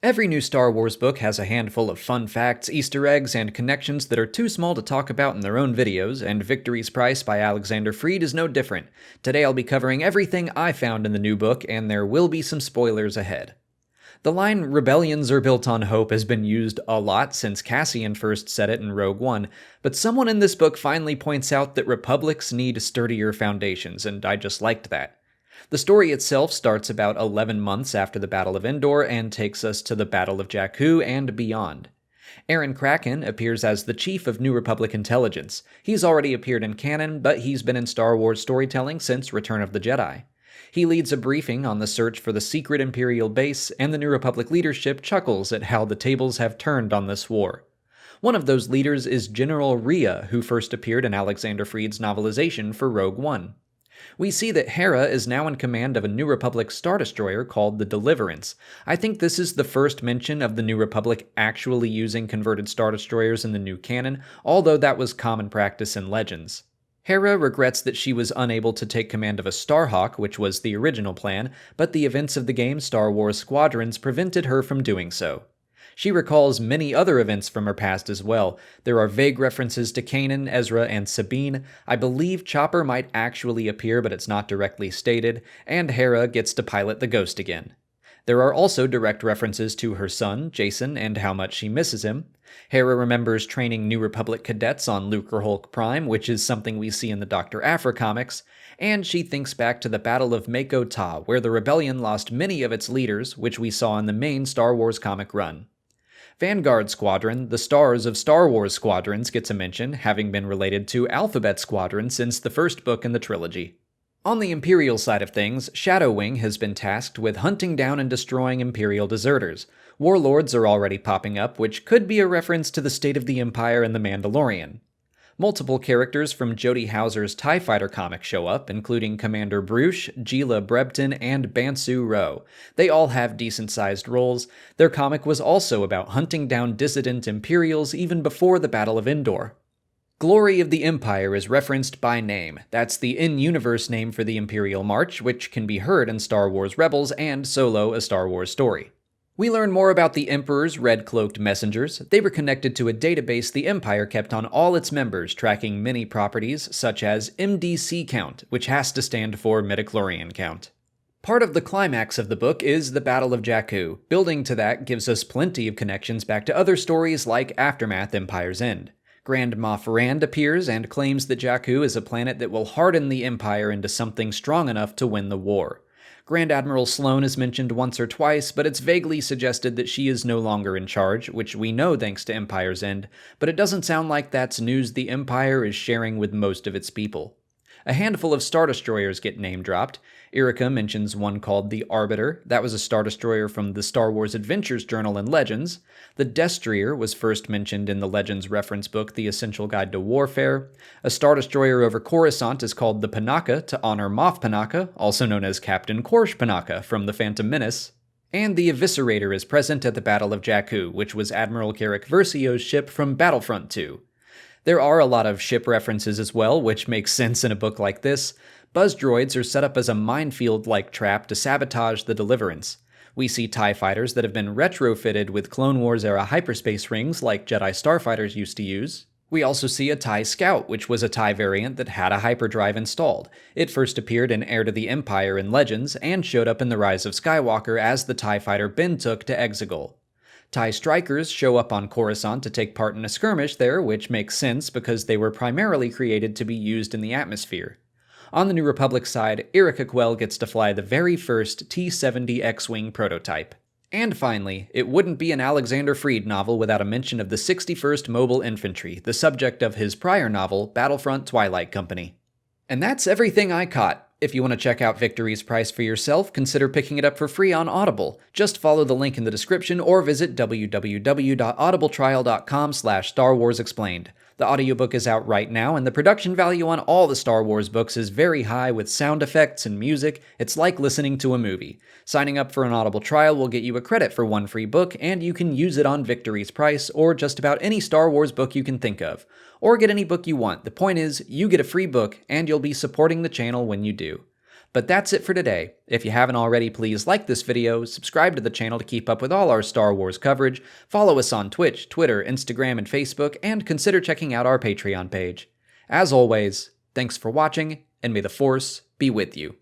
Every new Star Wars book has a handful of fun facts, Easter eggs, and connections that are too small to talk about in their own videos, and Victory's Price by Alexander Freed is no different. Today I'll be covering everything I found in the new book, and there will be some spoilers ahead. The line, "Rebellions are built on hope," has been used a lot since Cassian first said it in Rogue One, but someone in this book finally points out that republics need sturdier foundations, and I just liked that. The story itself starts about 11 months after the Battle of Endor and takes us to the Battle of Jakku and beyond. Aaron Kraken appears as the Chief of New Republic Intelligence. He's already appeared in canon, but he's been in Star Wars storytelling since Return of the Jedi. He leads a briefing on the search for the secret Imperial base, and the New Republic leadership chuckles at how the tables have turned on this war. One of those leaders is General Rhea, who first appeared in Alexander Freed's novelization for Rogue One. We see that Hera is now in command of a New Republic Star Destroyer called the Deliverance. I think this is the first mention of the New Republic actually using converted Star Destroyers in the new canon, although that was common practice in Legends. Hera regrets that she was unable to take command of a Starhawk, which was the original plan, but the events of the game Star Wars Squadrons prevented her from doing so. She recalls many other events from her past as well. There are vague references to Kanan, Ezra, and Sabine. I believe Chopper might actually appear, but it's not directly stated, and Hera gets to pilot the Ghost again. There are also direct references to her son, Jason, and how much she misses him. Hera remembers training New Republic cadets on Lucre Hulk Prime, which is something we see in the Dr. Aphra comics, and she thinks back to the Battle of Mako Ta, where the rebellion lost many of its leaders, which we saw in the main Star Wars comic run. Vanguard Squadron, the stars of Star Wars Squadrons, gets a mention, having been related to Alphabet Squadron since the first book in the trilogy. On the Imperial side of things, Shadow Wing has been tasked with hunting down and destroying Imperial deserters. Warlords are already popping up, which could be a reference to the state of the Empire in The Mandalorian. Multiple characters from Jody Houser's TIE Fighter comic show up, including Commander Bruce, Gila Brebton, and Bansu Ro. They all have decent-sized roles. Their comic was also about hunting down dissident Imperials even before the Battle of Endor. Glory of the Empire is referenced by name. That's the in-universe name for the Imperial March, which can be heard in Star Wars Rebels and Solo: A Star Wars Story. We learn more about the Emperor's red-cloaked messengers. They were connected to a database the Empire kept on all its members, tracking many properties, such as MDC count, which has to stand for midichlorian count. Part of the climax of the book is the Battle of Jakku. Building to that gives us plenty of connections back to other stories like Aftermath: Empire's End. Grand Moff Rand appears and claims that Jakku is a planet that will harden the Empire into something strong enough to win the war. Grand Admiral Sloane is mentioned once or twice, but it's vaguely suggested that she is no longer in charge, which we know thanks to Empire's End, but it doesn't sound like that's news the Empire is sharing with most of its people. A handful of Star Destroyers get name-dropped. Erica mentions one called the Arbiter. That was a Star Destroyer from the Star Wars Adventures Journal in Legends. The Destrier was first mentioned in the Legends reference book, The Essential Guide to Warfare. A Star Destroyer over Coruscant is called the Panaka to honor Moff Panaka, also known as Captain Korsh Panaka from The Phantom Menace. And the Eviscerator is present at the Battle of Jakku, which was Admiral Carrick Versio's ship from Battlefront 2. There are a lot of ship references as well, which makes sense in a book like this. Buzz droids are set up as a minefield-like trap to sabotage the Deliverance. We see TIE fighters that have been retrofitted with Clone Wars-era hyperspace rings like Jedi starfighters used to use. We also see a TIE Scout, which was a TIE variant that had a hyperdrive installed. It first appeared in Heir to the Empire in Legends, and showed up in The Rise of Skywalker as the TIE fighter Ben took to Exegol. TIE Strikers show up on Coruscant to take part in a skirmish there, which makes sense because they were primarily created to be used in the atmosphere. On the New Republic side, Erica Quell gets to fly the very first T-70 X-Wing prototype. And finally, it wouldn't be an Alexander Freed novel without a mention of the 61st Mobile Infantry, the subject of his prior novel, Battlefront: Twilight Company. And that's everything I caught. If you want to check out Victory's Price for yourself, consider picking it up for free on Audible. Just follow the link in the description or visit www.audibletrial.com/Star Wars Explained. The audiobook is out right now, and the production value on all the Star Wars books is very high with sound effects and music. It's like listening to a movie. Signing up for an Audible trial will get you a credit for one free book, and you can use it on Victory's Price or just about any Star Wars book you can think of. Or get any book you want. The point is, you get a free book, and you'll be supporting the channel when you do. But that's it for today. If you haven't already, please like this video, subscribe to the channel to keep up with all our Star Wars coverage, follow us on Twitch, Twitter, Instagram, and Facebook, and consider checking out our Patreon page. As always, thanks for watching, and may the Force be with you.